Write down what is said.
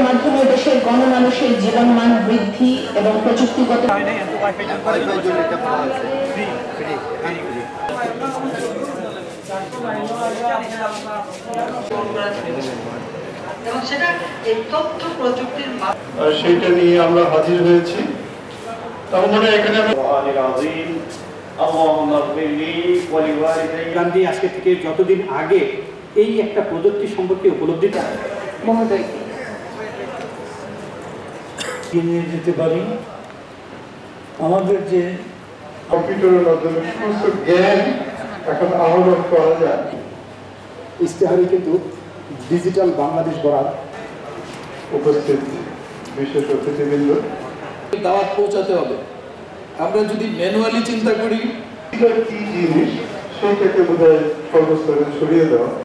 মাধ্যমে দেশের গণমানুষের জীবনমান বৃদ্ধি এবং প্রযুক্তিগত এবং সেটা এই তথ্য প্রযুক্তির সেইটা নিয়ে আমরা হাজির হয়েছি। তার মানে এখানে গান্ধী আজকে থেকে যতদিন আগে এই একটা প্রযুক্তি সম্পর্কে উপলব্ধিটা মহোদয় নিয়ে যেতে পারি। আমাদের যে কম্পিউটারের মাধ্যমে সমস্ত জ্ঞান এখন আহরণ করা যায়। ইশতেহারে কিন্তু ডিজিটাল বাংলাদেশ গড়ার উপস্থিত বিশেষ অতিথিবৃন্দ, দাওয়াত পৌঁছাতে হবে। আমরা যদি ম্যানুয়ালি চিন্তা করি কি জিনিস সেইটাকে বোধহয় সর্বস্তরে ছড়িয়ে দেওয়া।